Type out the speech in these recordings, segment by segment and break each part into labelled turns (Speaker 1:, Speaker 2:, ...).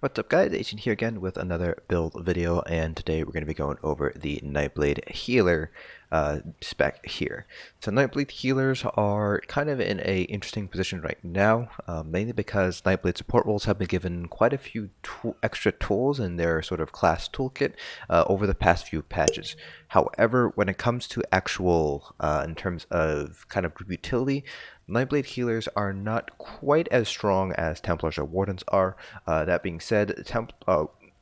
Speaker 1: What's up guys, Agent here again with another build video, and today we're going to be going over the Nightblade healer spec here. So Nightblade healers are kind of in a interesting position right now, mainly because Nightblade support roles have been given quite a few extra tools in their sort of class toolkit over the past few patches. However, when it comes to actual, in terms of kind of group utility, Nightblade healers are not quite as strong as Templars or Wardens are. That being said,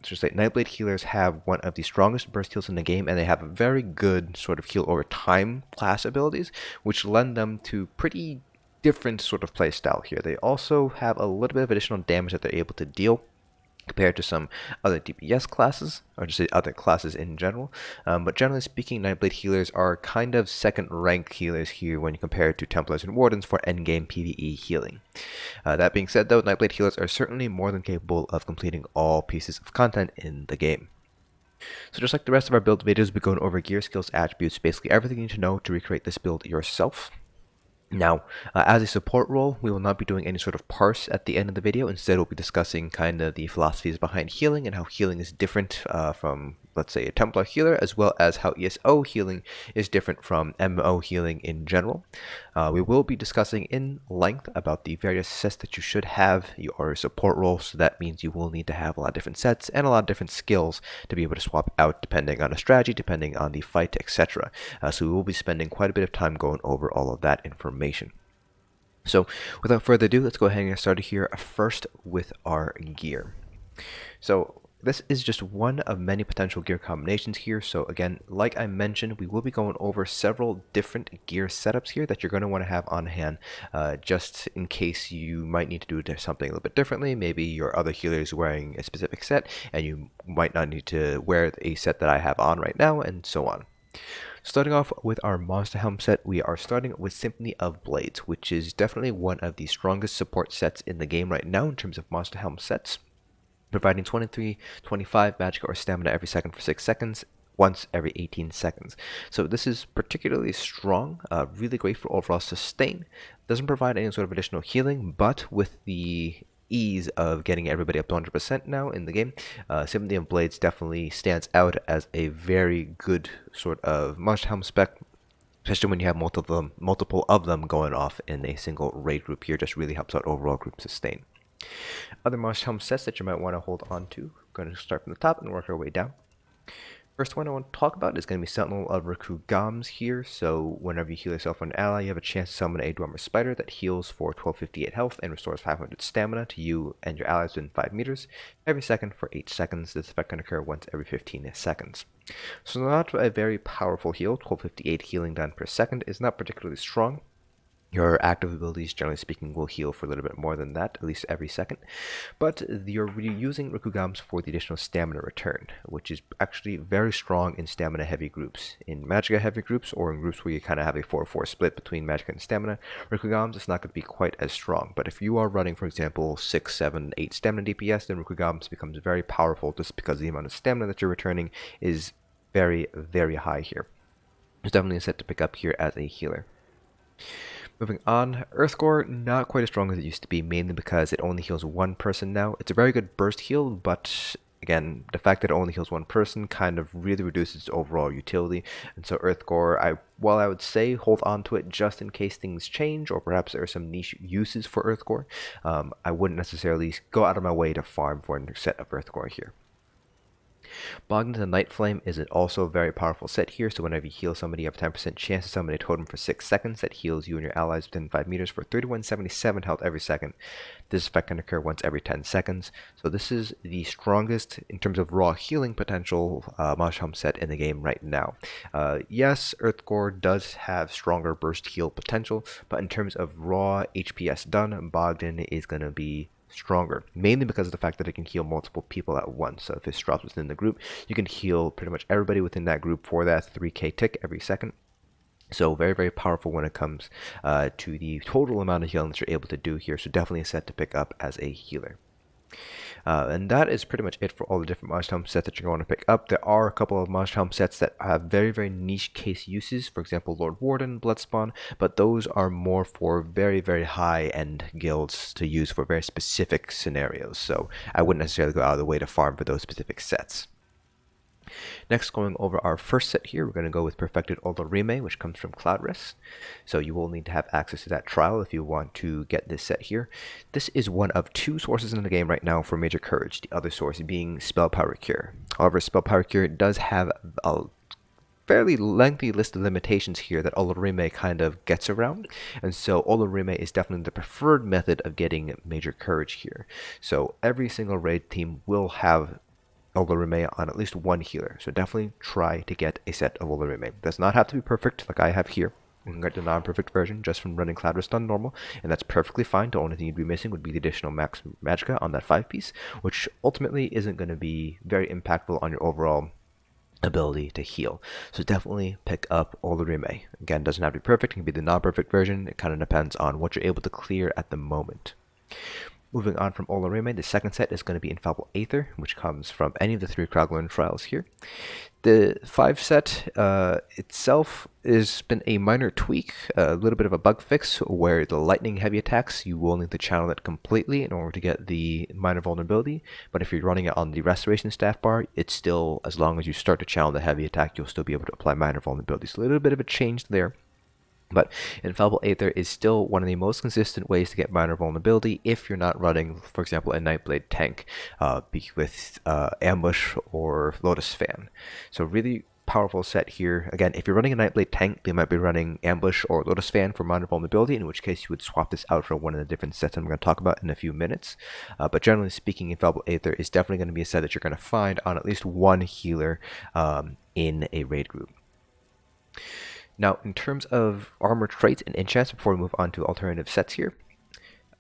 Speaker 1: Nightblade healers have one of the strongest burst heals in the game, and they have a very good sort of heal over time class abilities, which lend them to pretty different sort of play style here. They also have a little bit of additional damage that they're able to deal compared to some other DPS classes, or just say other classes in general. But generally speaking, Nightblade healers are kind of second rank healers here when you compare it to Templars and Wardens for endgame PvE healing. That being said though, Nightblade healers are certainly more than capable of completing all pieces of content in the game. So just like the rest of our build videos, we'll be going over gear, skills, attributes, basically everything you need to know to recreate this build yourself. Now, as a support role, we will not be doing any sort of parse at the end of the video. Instead, we'll be discussing kind of the philosophies behind healing and how healing is different from, let's say, a Templar healer, as well as how ESO healing is different from MMO healing in general. We will be discussing in length about the various sets that you should have your support role, so that means you will need to have a lot of different sets and a lot of different skills to be able to swap out depending on a strategy, depending on the fight, etc. So we will be spending quite a bit of time going over all of that information. So without further ado, let's go ahead and get started here first with our gear. So this is just one of many potential gear combinations here. So again, like I mentioned, we will be going over several different gear setups here that you're going to want to have on hand, just in case you might need to do something a little bit differently. Maybe your other healer is wearing a specific set and you might not need to wear a set that I have on right now, and so on. Starting off with our Monster Helm set, we are starting with Symphony of Blades, which is definitely one of the strongest support sets in the game right now in terms of Monster Helm sets, providing 23, 25 magic or stamina every second for 6 seconds, once every 18 seconds. So this is particularly strong, really great for overall sustain. Doesn't provide any sort of additional healing, but with the ease of getting everybody up to 100% now in the game, Symphony of Blades definitely stands out as a very good sort of Monster Helm spec, especially when you have multiple of them going off in a single raid group here. Just really helps out overall group sustain. Other Monster Helm sets that you might want to hold on to. We're going to start from the top and work our way down. First one I want to talk about is going to be Sentinel of Rkugamz here. So whenever you heal yourself or an ally, you have a chance to summon a Dwemer Spider that heals for 1258 health and restores 500 stamina to you and your allies within 5 meters every second for 8 seconds. This effect can occur once every 15 seconds. So not a very powerful heal. 1258 healing done per second is not particularly strong. Your active abilities, generally speaking, will heal for a little bit more than that, at least every second. But you're using Rkugamz for the additional stamina return, which is actually very strong in stamina-heavy groups. In Magicka-heavy groups, or in groups where you kind of have a 4-4 split between Magicka and stamina, Rkugamz is not going to be quite as strong. But if you are running, for example, 6, 7, 8 stamina DPS, then Rkugamz becomes very powerful just because the amount of stamina that you're returning is very, very high here. It's definitely a set to pick up here as a healer. Moving on, Earthgore, not quite as strong as it used to be, mainly because it only heals one person now. It's a very good burst heal, but again, the fact that it only heals one person kind of really reduces its overall utility. And so Earthgore, while I would say hold on to it just in case things change, or perhaps there are some niche uses for Earthgore, I wouldn't necessarily go out of my way to farm for a set of Earthgore here. Bogdan the Night Flame is also a very powerful set here, so whenever you heal somebody, you have a 10% chance to summon a totem for 6 seconds that heals you and your allies within 5 meters for 3177 health every second. This effect can occur once every 10 seconds, so this is the strongest in terms of raw healing potential Monster Helm set in the game right now. Yes, Earthgore does have stronger burst heal potential, but in terms of raw HPS done, Bogdan is going to be stronger, mainly because of the fact that it can heal multiple people at once. So if it drops within the group, you can heal pretty much everybody within that group for that 3k tick every second. So very, very powerful when it comes to the total amount of healing that you're able to do here. So definitely a set to pick up as a healer. And that is pretty much it for all the different Monster Helm sets that you're going to pick up. There are a couple of Monster Helm sets that have very, very niche case uses. For example, Lord Warden, Bloodspawn, but those are more for very, very high-end guilds to use for very specific scenarios. So I wouldn't necessarily go out of the way to farm for those specific sets. Next, going over our first set here, we're going to go with Perfected Olorime, which comes from Cloudrest. So you will need to have access to that trial if you want to get this set here. This is one of two sources in the game right now for Major Courage, the other source being Spell Power Cure. However, Spell Power Cure does have a fairly lengthy list of limitations here that Olorime kind of gets around, and so Olorime is definitely the preferred method of getting Major Courage here. So every single raid team will have Olorime on at least one healer, so definitely try to get a set of Olorime. It does not have to be perfect like I have here. You can get the non-perfect version just from running Cloudrest on normal, and that's perfectly fine. The only thing you'd be missing would be the additional max magicka on that 5-piece, which ultimately isn't going to be very impactful on your overall ability to heal. So definitely pick up Olorime. Again, doesn't have to be perfect, it can be the non-perfect version. It kind of depends on what you're able to clear at the moment. Moving on from Olorime, the second set is going to be Infallible Aether, which comes from any of the 3 Kraglan trials here. The 5 set itself has been a minor tweak, a little bit of a bug fix, where the lightning heavy attacks, you will need to channel it completely in order to get the minor vulnerability. But if you're running it on the restoration staff bar, it's still, as long as you start to channel the heavy attack, you'll still be able to apply minor vulnerability. So a little bit of a change there. But Infallible Aether is still one of the most consistent ways to get minor vulnerability if you're not running, for example, a Nightblade tank with Ambush or Lotus Fan. So really powerful set here. Again, if you're running a Nightblade tank, they might be running Ambush or Lotus Fan for minor vulnerability, in which case you would swap this out for one of the different sets I'm going to talk about in a few minutes. But generally speaking, Infallible Aether is definitely going to be a set that you're going to find on at least one healer in a raid group. Now, in terms of armor traits and enchants, before we move on to alternative sets here,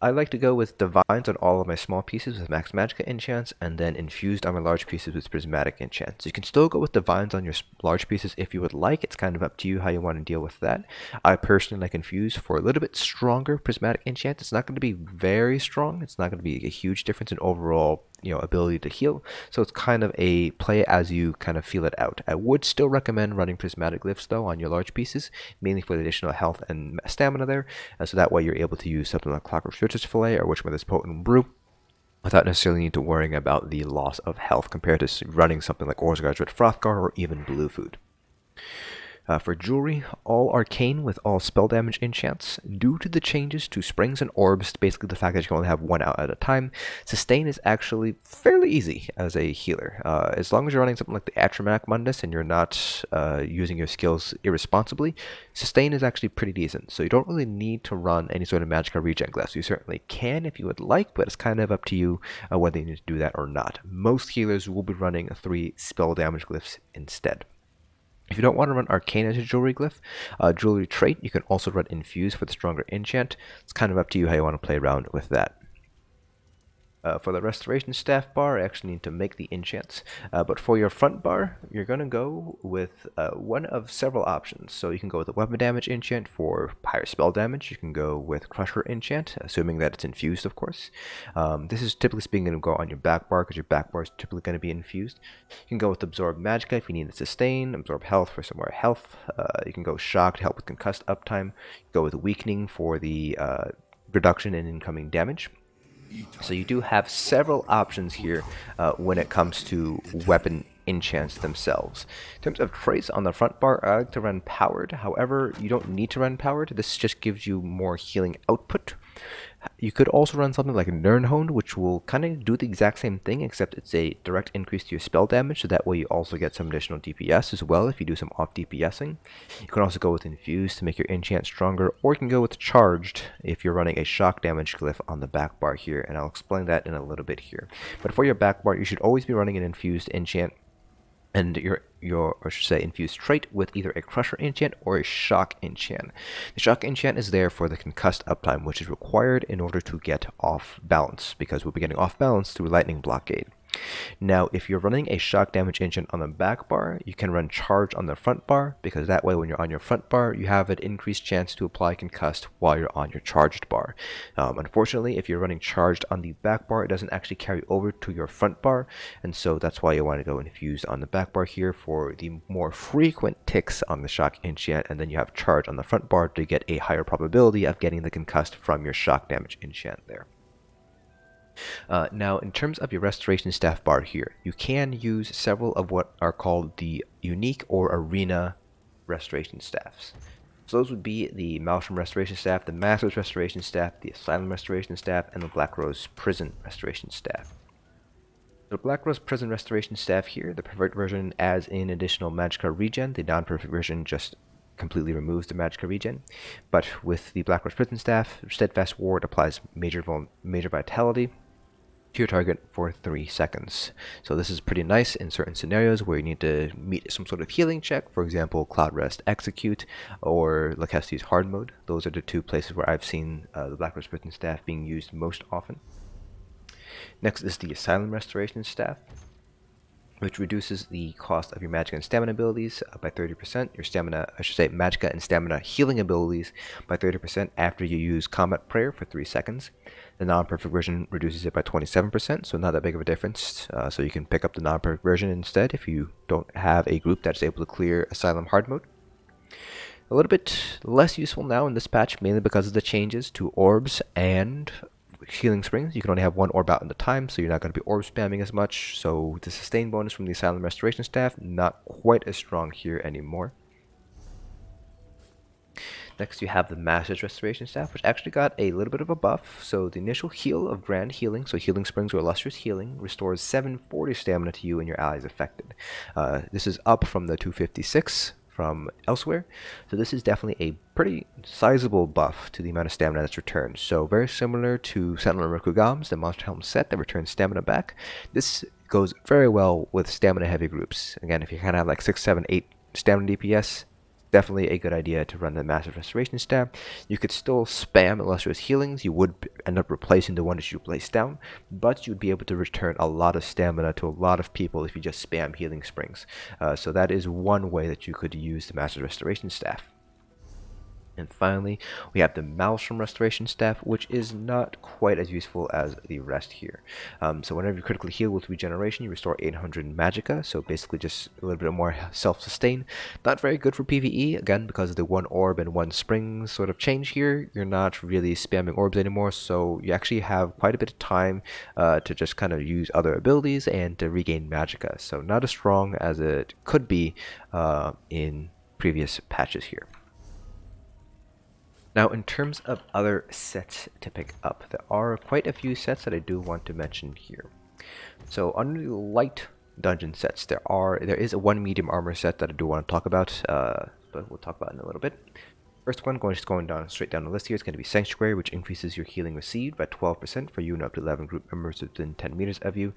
Speaker 1: I like to go with Divines on all of my small pieces with Max Magicka enchants, and then Infused on my large pieces with Prismatic enchants. You can still go with Divines on your large pieces if you would like. It's kind of up to you how you want to deal with that. I personally like Infused for a little bit stronger Prismatic enchant. It's not going to be very strong. It's not going to be a huge difference in overall ability to heal, so it's kind of a play as you kind of feel it out. I would still recommend running Prismatic Glyphs though on your large pieces, mainly for the additional health and stamina there, so that way you're able to use something like Clockwork Switch's Fillet or Witchmother's Potent Brew without necessarily need to worrying about the loss of health compared to running something like Orzgard's Red Frothgar or even Blue Food. For jewelry, all arcane with all spell damage enchants. Due to the changes to springs and orbs, basically the fact that you can only have one out at a time, sustain is actually fairly easy as a healer. As long as you're running something like the Atramac Mundus and you're not using your skills irresponsibly, sustain is actually pretty decent. So you don't really need to run any sort of Magicka regen glyphs. You certainly can if you would like, but it's kind of up to you whether you need to do that or not. Most healers will be running 3 spell damage glyphs instead. If you don't want to run Arcane as a jewelry glyph, jewelry trait, you can also run Infused for the stronger enchant. It's kind of up to you how you want to play around with that. For the restoration staff bar, I actually need to make the enchants. But for your front bar, you're going to go with one of several options. So you can go with a weapon damage enchant for higher spell damage. You can go with Crusher enchant, assuming that it's infused, of course. This is typically speaking going to go on your back bar because your back bar is typically going to be infused. You can go with Absorb Magicka if you need to sustain, Absorb Health for some more health. You can go Shock to help with concussed uptime. You can go with Weakening for the reduction in incoming damage. So you do have several options here when it comes to weapon enchants themselves. In terms of traits on the front bar, I like to run Powered. However, you don't need to run Powered. This just gives you more healing output. You could also run something like Nirn, which will kind of do the exact same thing, except it's a direct increase to your spell damage, so that way you also get some additional DPS as well if you do some off DPSing. You can also go with Infused to make your enchant stronger, or you can go with Charged if you're running a shock damage glyph on the back bar here, and I'll explain that in a little bit here. But for your back bar, you should always be running an Infused enchant, and I should say, infused trait with either a Crusher enchant or a Shock enchant. The Shock enchant is there for the concussed uptime, which is required in order to get off balance, because we'll be getting off balance through Lightning Blockade. Now, if you're running a shock damage enchant on the back bar, you can run charge on the front bar, because that way when you're on your front bar, you have an increased chance to apply concussed while you're on your charged bar. Unfortunately, if you're running charged on the back bar, it doesn't actually carry over to your front bar, and so that's why you want to go infused on the back bar here for the more frequent ticks on the shock enchant, and then you have charge on the front bar to get a higher probability of getting the concussed from your shock damage enchant there. Now, in terms of your restoration staff bar here, you can use several of what are called the unique or arena restoration staffs. So those would be the Maelstrom restoration staff, the Master's restoration staff, the Asylum restoration staff, and the Black Rose prison restoration staff. The Black Rose prison restoration staff here, the perfect version adds in additional magicka regen. The non-perfect version just completely removes the magicka regen. But with the Black Rose prison staff, Steadfast Ward applies major vitality to your target for 3 seconds. So this is pretty nice in certain scenarios where you need to meet some sort of healing check, for example, Cloud Rest Execute or Lacasti's Hard Mode. Those are the two places where I've seen the Black Rose Prison Staff being used most often. Next is the Asylum Restoration Staff, which reduces the cost of your magicka and stamina abilities by 30%, your magicka and stamina healing abilities by 30% after you use Combat Prayer for 3 seconds. The non-perfect version reduces it by 27%, so not that big of a difference. So you can pick up the non-perfect version instead if you don't have a group that's able to clear Asylum Hard Mode. A little bit less useful now in this patch, mainly because of the changes to Orbs and Healing Springs. You can only have one orb out at a time, so you're not going to be orb spamming as much. So the sustain bonus from the Asylum Restoration Staff, not quite as strong here anymore. Next you have the Master's Restoration Staff, which actually got a little bit of a buff. So the initial heal of Grand Healing, so Healing Springs or Illustrious Healing, restores 740 stamina to you and your allies affected. This is up from the 256 from elsewhere, so this is definitely a pretty sizable buff to the amount of stamina that's returned. So very similar to Sentinel and Rkugamz, the Monster Helm set that returns stamina back. This goes very well with stamina heavy groups. Again, if you kind of have like 6, 7, 8 stamina DPS, definitely a good idea to run the Massive Restoration Staff. You could still spam Illustrious Healings. You would end up replacing the one that you placed down, but you'd be able to return a lot of stamina to a lot of people if you just spam Healing Springs. So that is one way that you could use the Massive Restoration Staff. And finally, we have the Maelstrom Restoration Staff, which is not quite as useful as the rest here. So whenever you critically heal with regeneration, you restore 800 magicka, so basically just a little bit more self-sustain. Not very good for PvE, again, because of the one orb and one spring sort of change here. You're not really spamming orbs anymore, so you actually have quite a bit of time to just kind of use other abilities and to regain magicka. So not as strong as it could be in previous patches here. Now, in terms of other sets to pick up, there are quite a few sets that I do want to mention here. So, under the light dungeon sets, there is a one medium armor set that I do want to talk about, but we'll talk about in a little bit. First one, going straight down the list here, is going to be Sanctuary, which increases your healing received by 12% for you and up to 11 group members within 10 meters of you.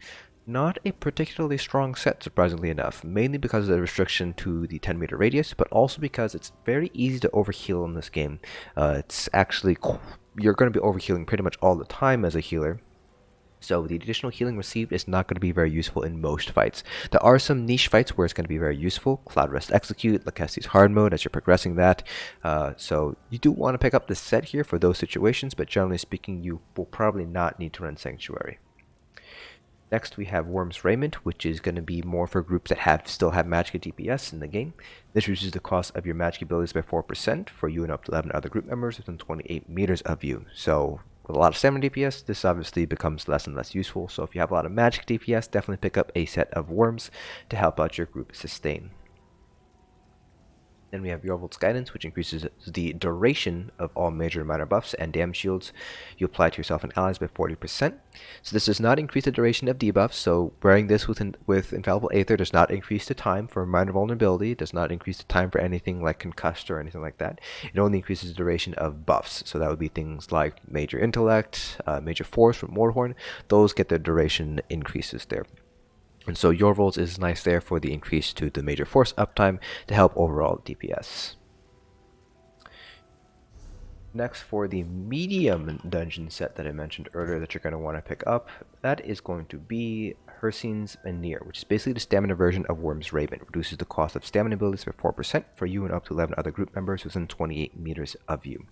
Speaker 1: Not a particularly strong set, surprisingly enough, mainly because of the restriction to the 10-meter radius, but also because it's very easy to overheal in this game. It's actually, you're going to be overhealing pretty much all the time as a healer. So the additional healing received is not going to be very useful in most fights. There are some niche fights where it's going to be very useful. Cloud Rest Execute, Lacasti's Hard Mode as you're progressing that. So you do want to pick up this set here for those situations, but generally speaking, you will probably not need to run Sanctuary. Next, we have Worm's Raiment, which is going to be more for groups that still have magicka DPS in the game. This reduces the cost of your magicka abilities by 4% for you and up to 11 other group members within 28 meters of you. So, with a lot of stamina DPS, this obviously becomes less and less useful. So, if you have a lot of magicka DPS, definitely pick up a set of Worms to help out your group sustain. Then we have Jorvuld's Guidance, which increases the duration of all major and minor buffs and damage shields you apply to yourself and allies by 40%. So this does not increase the duration of debuffs, so wearing this with Infallible Aether does not increase the time for minor vulnerability, does not increase the time for anything like Concussed or anything like that. It only increases the duration of buffs, so that would be things like Major Intellect, Major Force from Warhorn. Those get their duration increases there. And so Jorvuld's is nice there for the increase to the major force uptime to help overall DPS. Next, for the medium dungeon set that I mentioned earlier that you're going to want to pick up, that is going to be Hircine's and Nirn, which is basically the stamina version of Worm's Raven. Reduces the cost of stamina abilities by 4% for you and up to 11 other group members within 28 meters of you.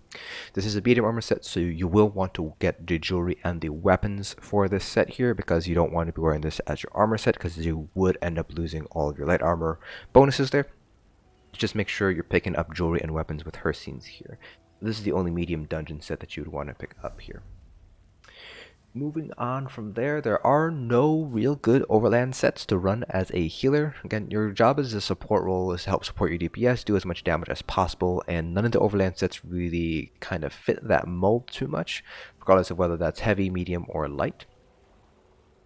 Speaker 1: This is a medium armor set, so you will want to get the jewelry and the weapons for this set here, because you don't want to be wearing this as your armor set, because you would end up losing all of your light armor bonuses there. Just make sure you're picking up jewelry and weapons with Hircine's here. This is the only medium dungeon set that you would want to pick up here. Moving on from there, there are no real good overland sets to run as a healer. Again, your job as a support role is to help support your DPS, do as much damage as possible, and none of the overland sets really kind of fit that mold too much, regardless of whether that's heavy, medium, or light.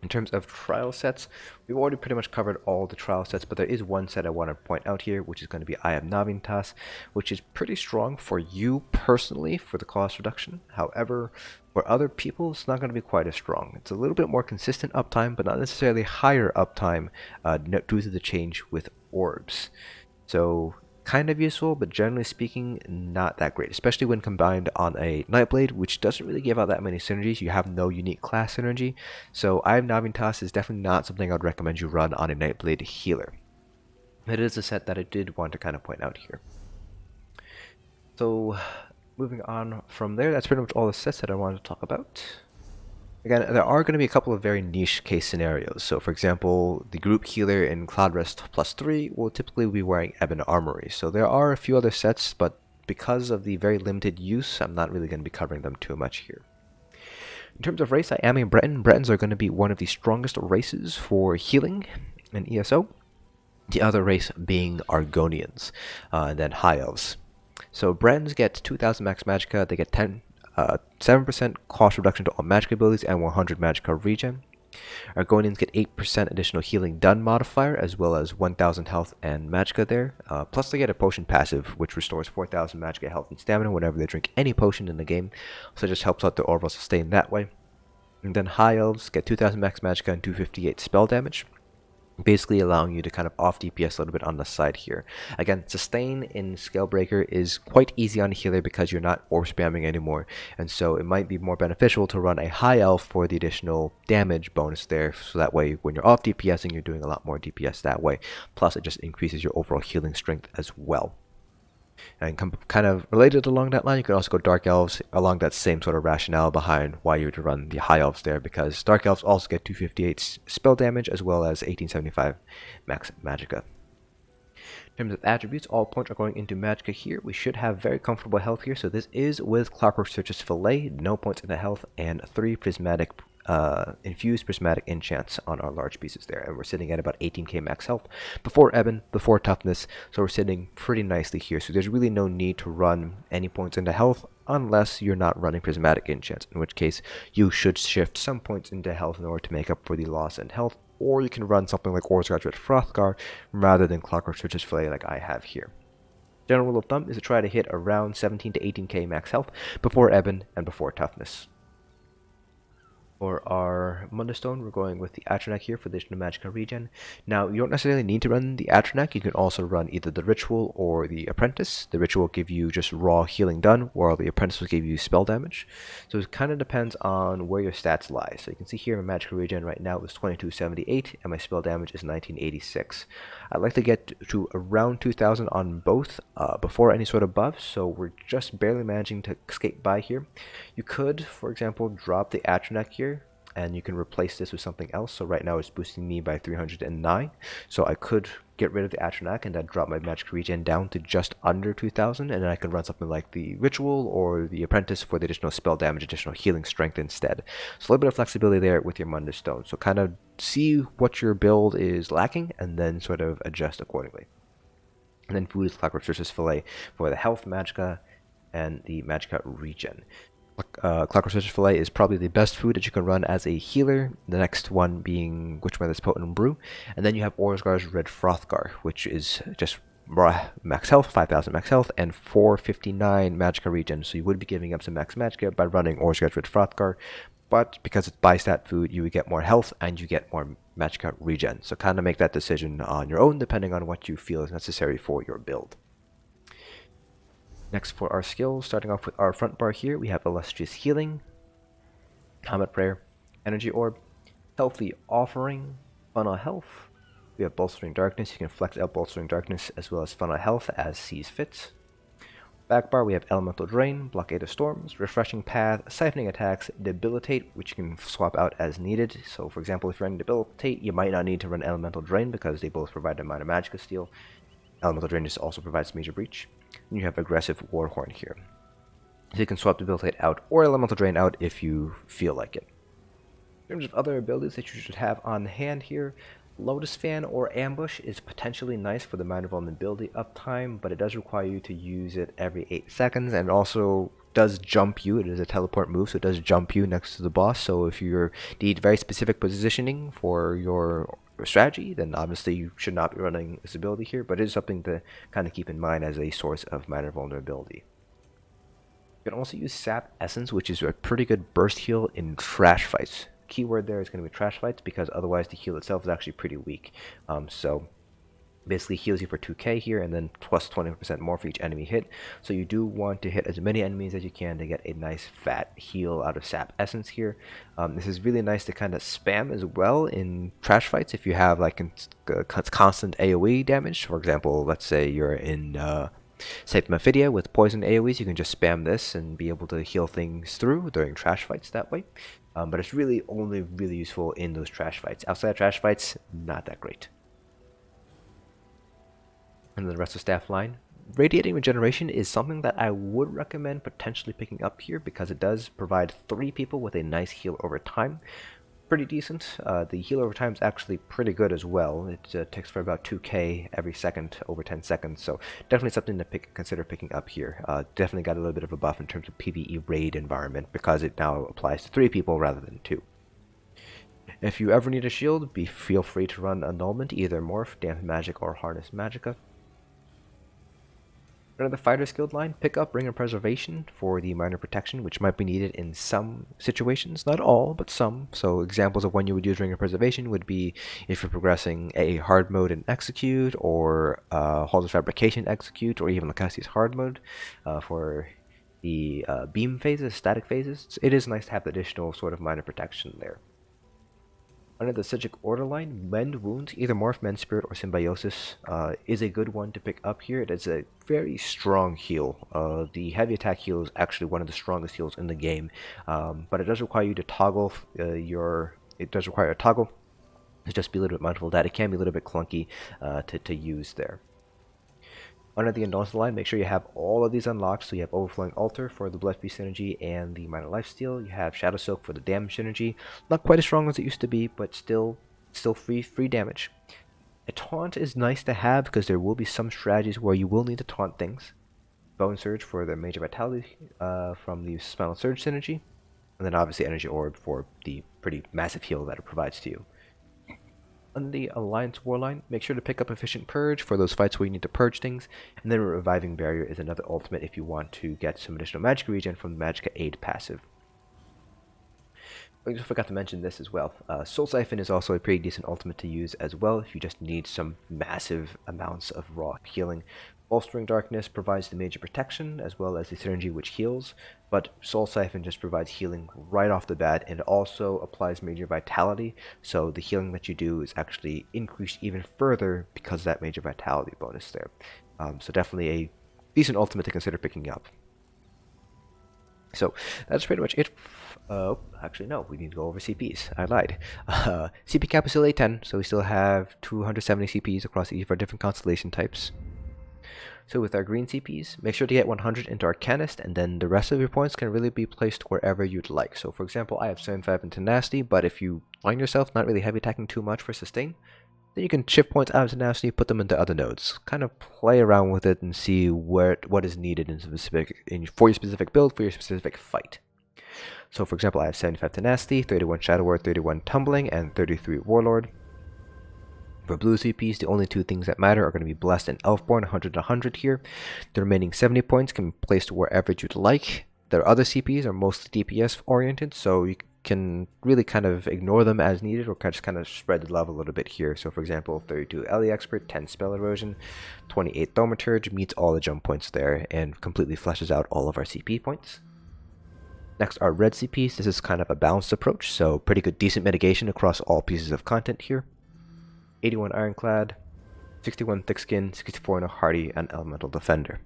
Speaker 1: In terms of trial sets, we've already pretty much covered all the trial sets, but there is one set I want to point out here, which is going to be Eye of Navintas, which is pretty strong for you personally for the cost reduction. However, for other people, it's not going to be quite as strong. It's a little bit more consistent uptime, but not necessarily higher uptime due to the change with Orbs. So, kind of useful, but generally speaking, not that great, especially when combined on a Nightblade, which doesn't really give out that many synergies. You have no unique class synergy, so Eye of Navintas is definitely not something I'd recommend you run on a Nightblade healer. It is a set that I did want to kind of point out here. So, moving on from there, that's pretty much all the sets that I wanted to talk about. Again, there are going to be a couple of very niche case scenarios. So, for example, the group healer in Cloud Rest +3 will typically be wearing Ebon Armory. So there are a few other sets, but because of the very limited use, I'm not really going to be covering them too much here. In terms of race, I am a Breton. Bretons are going to be one of the strongest races for healing in ESO. The other race being Argonians, and then High Elves. So Bretons get 2000 max magicka, they get 7% cost reduction to all magic abilities and 100 magicka regen. Argonians get 8% additional healing done modifier, as well as 1000 health and magicka there. Plus they get a potion passive, which restores 4000 magicka health and stamina whenever they drink any potion in the game. So it just helps out the overall sustain that way. And then High Elves get 2000 max magicka and 258 spell damage, basically allowing you to kind of off DPS a little bit on the side here. Again, sustain in Scalebreaker is quite easy on a healer because you're not orb spamming anymore, and so it might be more beneficial to run a High Elf for the additional damage bonus there, so that way when you're off DPSing, you're doing a lot more DPS that way. Plus it just increases your overall healing strength as well. And kind of related along that line, you can also go Dark Elves along that same sort of rationale behind why you would run the High Elves there, because Dark Elves also get 258 spell damage as well as 1875 max magicka. In terms of attributes, all points are going into magicka here. We should have very comfortable health here, so this is with Clockwork Search's Fillet, no points in the health, and 3 prismatic infused prismatic enchants on our large pieces there, and we're sitting at about 18k max health before Ebon, before toughness, so we're sitting pretty nicely here. So there's really no need to run any points into health unless you're not running prismatic enchants, in which case you should shift some points into health in order to make up for the loss in health, or you can run something like Orzgard's Red Frothgar rather than Clockwork Search's Fillet like I have here. General rule of thumb is to try to hit around 17 to 18k max health before Ebon and before toughness. For our Mundstone, we're going with the Atronach here for the additional magicka regen. Now, you don't necessarily need to run the Atronach. You can also run either the Ritual or the Apprentice. The Ritual will give you just raw healing done, while the Apprentice will give you spell damage. So it kind of depends on where your stats lie. So you can see here my magicka regen right now is 2278, and my spell damage is 1986. I'd like to get to around 2000 on both before any sort of buffs, so we're just barely managing to skate by here. You could, for example, drop the Atronach here, and you can replace this with something else. So right now it's boosting me by 309, so I could get rid of the Atronach and then drop my magic regen down to just under 2000, and then I can run something like the Ritual or the Apprentice for the additional spell damage, additional healing strength instead. So a little bit of flexibility there with your Mundstone. So kind of see what your build is lacking and then sort of adjust accordingly. And then food is Clockwork Search's Fillet for the health magicka and the magicka regen. Clockwork Search's Fillet is probably the best food that you can run as a healer, the next one being Witchmother's Potent Brew, and then you have Orzgard's Red Frothgar, which is just max health, 5000 max health, and 459 magicka regen, so you would be giving up some max magicka by running Orzgard's Red Frothgar, but because it's bi-stat food, you would get more health and you get more magicka regen, so kind of make that decision on your own depending on what you feel is necessary for your build. Next for our skills, starting off with our front bar here, we have Illustrious Healing, Comet Prayer, Energy Orb, Healthy Offering, Funnel Health, we have Bolstering Darkness. You can flex out Bolstering Darkness as well as Funnel Health as sees fit. Back bar, we have Elemental Drain, Blockade of Storms, Refreshing Path, Siphoning Attacks, Debilitate, which you can swap out as needed. So for example, if you're running Debilitate, you might not need to run Elemental Drain because they both provide a amount of Magicka Steal. Elemental Drain just also provides Major Breach. And you have Aggressive Warhorn here. So you can swap Debilitate out or Elemental Drain out if you feel like it. In terms of other abilities that you should have on hand here, Lotus Fan or Ambush is potentially nice for the minor vulnerability uptime, but it does require you to use it every 8 seconds, and it also does jump you. It is a teleport move, so it does jump you next to the boss. So if you need very specific positioning for your strategy, then obviously you should not be running this ability here, but it is something to kind of keep in mind as a source of minor vulnerability. You can also use SAP Essence, which is a pretty good burst heal in trash fights. Keyword there is going to be trash fights because otherwise the heal itself is actually pretty weak. So basically heals you for 2k here and then plus 20% more for each enemy hit. So you do want to hit as many enemies as you can to get a nice fat heal out of SAP Essence here. This is really nice to kind of spam as well in trash fights if you have like constant AoE damage. For example, let's say you're in Safe Mephidia with poison AoEs, you can just spam this and be able to heal things through during trash fights that way. But it's really only really useful in those trash fights. Outside of trash fights, not that great. And then the rest of staff line. Radiating regeneration is something that I would recommend potentially picking up here because it does provide 3 people with a nice heal over time. Pretty decent. The heal over time is actually pretty good as well. It takes for about 2k every second over 10 seconds, so definitely something to consider picking up here. Definitely got a little bit of a buff in terms of PvE raid environment because it now applies to 3 people rather than 2. If you ever need a shield, feel free to run Annulment, either Morph, Damp Magic, or Harness Magicka. Another fighter skilled line, pick up Ring of Preservation for the minor protection, which might be needed in some situations, not all, but some. So examples of when you would use Ring of Preservation would be if you're progressing a hard mode in Execute, or Halls of Fabrication Execute, or even Lacasti's hard mode for the beam phases, static phases. It is nice to have additional sort of minor protection there. Under the Psijic Order line, Mend Wounds, either Morph, Mend Spirit, or Symbiosis, is a good one to pick up here. It is a very strong heal. The heavy attack heal is actually one of the strongest heals in the game, but it does require you to toggle It does require a toggle. So just be a little bit mindful of that. It can be a little bit clunky to use there. Under the Indulgence line, make sure you have all of these unlocked. So you have Overflowing Altar for the Blood Feast synergy and the Minor Lifesteal. You have Shadow Soak for the damage synergy. Not quite as strong as it used to be, but still free damage. A Taunt is nice to have because there will be some strategies where you will need to taunt things. Bone Surge for the Major Vitality from the Spinal Surge synergy. And then obviously Energy Orb for the pretty massive heal that it provides to you. On the Alliance Warline, make sure to pick up Efficient Purge for those fights where you need to purge things, and then Reviving Barrier is another ultimate if you want to get some additional magic regen from the Magicka Aid passive. I just forgot to mention this as well. Soulsiphon is also a pretty decent ultimate to use as well if you just need some massive amounts of raw healing. Bolstering Darkness provides the major protection as well as the synergy which heals, but Soulsiphon just provides healing right off the bat and also applies major vitality, so the healing that you do is actually increased even further because of that major vitality bonus there. So definitely a decent ultimate to consider picking up. So that's pretty much it. Actually no, we need to go over CPs. I lied. CP cap is still 810, so we still have 270 CPs across each of our different constellation types. So with our green CPs, make sure to get 100 into Arcanist, and then the rest of your points can really be placed wherever you'd like. So for example, I have 75 in Tenacity, but if you find yourself not really heavy attacking too much for Sustain, then you can shift points out of Tenacity, put them into other nodes. Kind of play around with it and see what is needed for your specific build, for your specific fight. So for example, I have 75 Tenacity, 31 Shadow Word, 31 Tumbling, and 33 Warlord. For blue CPs, the only 2 things that matter are going to be Blessed and Elfborn, 100 and 100 here. The remaining 70 points can be placed wherever you'd like. Their other CPs are mostly DPS oriented, so you can really kind of ignore them as needed or just kind of spread the love a little bit here. So for example, 32 Ellie Expert, 10 Spell Erosion, 28 Thaumaturge meets all the jump points there and completely fleshes out all of our CP points. Next are red CPs. This is kind of a balanced approach, so pretty good decent mitigation across all pieces of content here. 81 Ironclad, 61 Thick Skin, 64 in a Hardy, and Elemental Defender.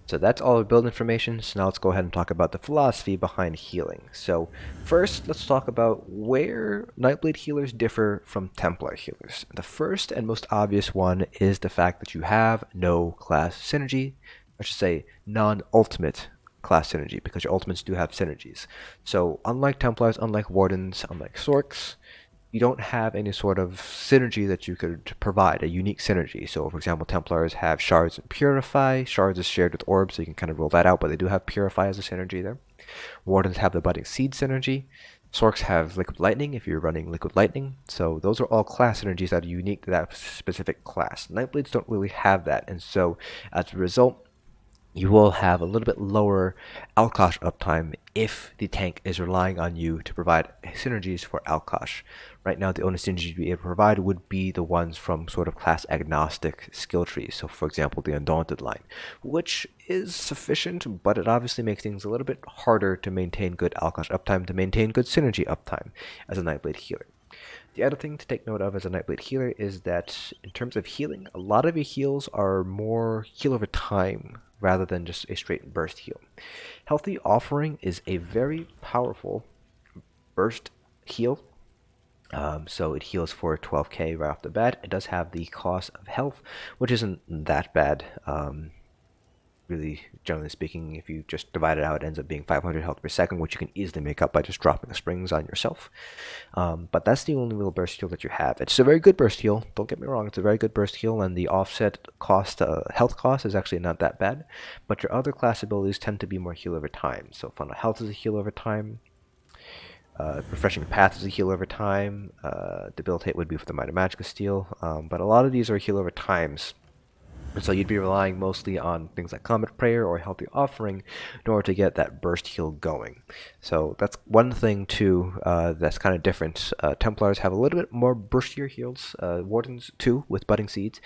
Speaker 1: So that's all the build information, so now let's go ahead and talk about the philosophy behind healing. So first, let's talk about where Nightblade healers differ from Templar healers. The first and most obvious one is the fact that you have no class synergy, I should say non-ultimate class synergy, because your ultimates do have synergies. So unlike Templars, unlike Wardens, unlike Sorks, you don't have any sort of synergy that you could provide, a unique synergy. So, for example, Templars have Shards and Purify. Shards is shared with Orbs, so you can kind of rule that out, but they do have Purify as a synergy there. Wardens have the Budding Seed synergy. Sorks have Liquid Lightning if you're running Liquid Lightning. So those are all class synergies that are unique to that specific class. Nightblades don't really have that, and so as a result, you will have a little bit lower Alkosh uptime if the tank is relying on you to provide synergies for Alkosh. Right now, the only synergies you'd be able to provide would be the ones from sort of class agnostic skill trees. So, for example, the Undaunted line, which is sufficient, but it obviously makes things a little bit harder to maintain good Alkosh uptime, to maintain good synergy uptime as a Nightblade healer. The other thing to take note of as a Nightblade healer is that in terms of healing, a lot of your heals are more heal over time rather than just a straight burst heal. Healthy Offering is a very powerful burst heal. So it heals for 12k right off the bat. It does have the cost of health, which isn't that bad. Really, generally speaking, if you just divide it out, it ends up being 500 health per second, which you can easily make up by just dropping the springs on yourself. But that's the only real burst heal that you have. It's a very good burst heal, don't get me wrong, it's a very good burst heal, and the offset cost, health cost is actually not that bad, but your other class abilities tend to be more heal over time. So Funnel Health is a heal over time, Refreshing Path is a heal over time, Debilitate would be for the Might of Magica Steel, but a lot of these are heal over times. And so you'd be relying mostly on things like Comet Prayer or Healthy Offering in order to get that burst heal going. So that's one thing too that's kind of different. Templars have a little bit more burstier heals. Wardens too, with Budding Seeds.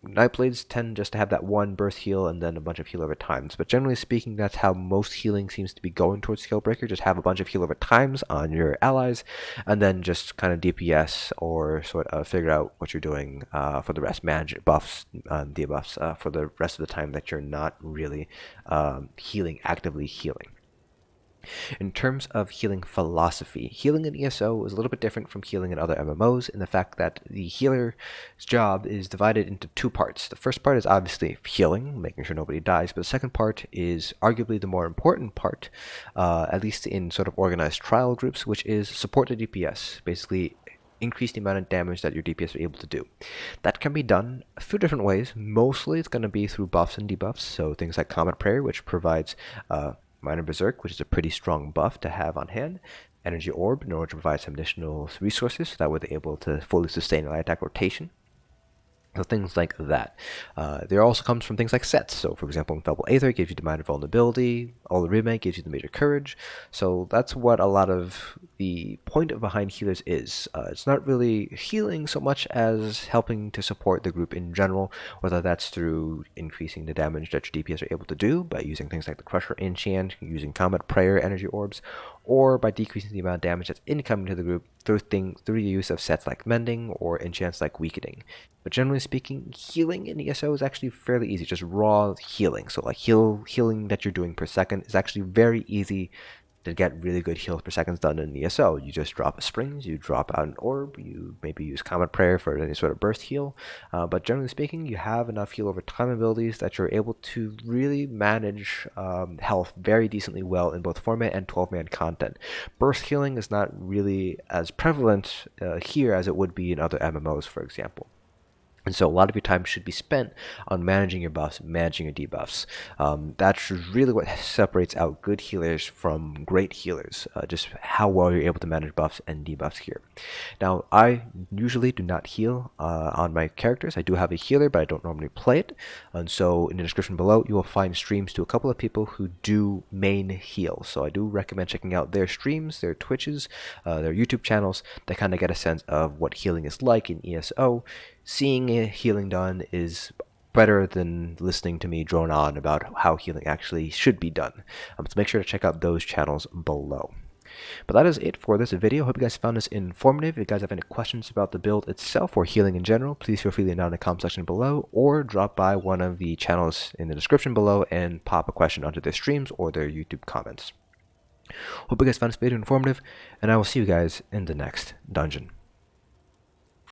Speaker 1: Nightblades tend just to have that one burst heal and then a bunch of heal over times. But generally speaking, that's how most healing seems to be going towards Scalebreaker. Just have a bunch of heal over times on your allies, and then just kind of DPS or sort of figure out what you're doing for the rest. Manage buffs, debuffs for the rest of the time that you're not really actively healing. In terms of healing philosophy, healing in ESO is a little bit different from healing in other MMOs in the fact that the healer's job is divided into two parts. The first part is obviously healing, making sure nobody dies, but the second part is arguably the more important part, at least in sort of organized trial groups, which is support the DPS, basically increase the amount of damage that your DPS are able to do. That can be done a few different ways. Mostly it's going to be through buffs and debuffs, so things like Comet Prayer, which provides Minor Berserk, which is a pretty strong buff to have on hand. Energy Orb, in order to provide some additional resources, so that way they're able to fully sustain light attack rotation. So things like that. There also comes from things like sets. So for example, Infallible Aether gives you the Minor Vulnerability, Olorime gives you the Major Courage. So that's what a lot of the point behind healers is. It's not really healing so much as helping to support the group in general, whether that's through increasing the damage that your DPS are able to do by using things like the Crusher Enchant, using Comet Prayer, Energy Orbs, or by decreasing the amount of damage that's incoming to the group through the use of sets like Mending or enchants like Weakening. But generally speaking, healing in ESO is actually fairly easy, just raw healing. So like healing that you're doing per second is actually very easy to get really good heals per second done in ESO. You just drop a Springs, you drop out an Orb, you maybe use Comet Prayer for any sort of burst heal. But generally speaking, you have enough heal over time abilities that you're able to really manage health very decently well in both 4-man and 12-man content. Burst healing is not really as prevalent here as it would be in other MMOs, for example. And so a lot of your time should be spent on managing your buffs, managing your debuffs. That's really what separates out good healers from great healers, just how well you're able to manage buffs and debuffs here. Now, I usually do not heal on my characters. I do have a healer, but I don't normally play it. And so in the description below, you will find streams to a couple of people who do main heal. So I do recommend checking out their streams, their Twitches, their YouTube channels to kind of get a sense of what healing is like in ESO. Seeing healing done is better than listening to me drone on about how healing actually should be done. So make sure to check out those channels below. But that is it for this video. Hope you guys found this informative. If you guys have any questions about the build itself or healing in general, please feel free to leave down in the comment section below, or drop by one of the channels in the description below and pop a question onto their streams or their YouTube comments. Hope you guys found this video informative, and I will see you guys in the next dungeon.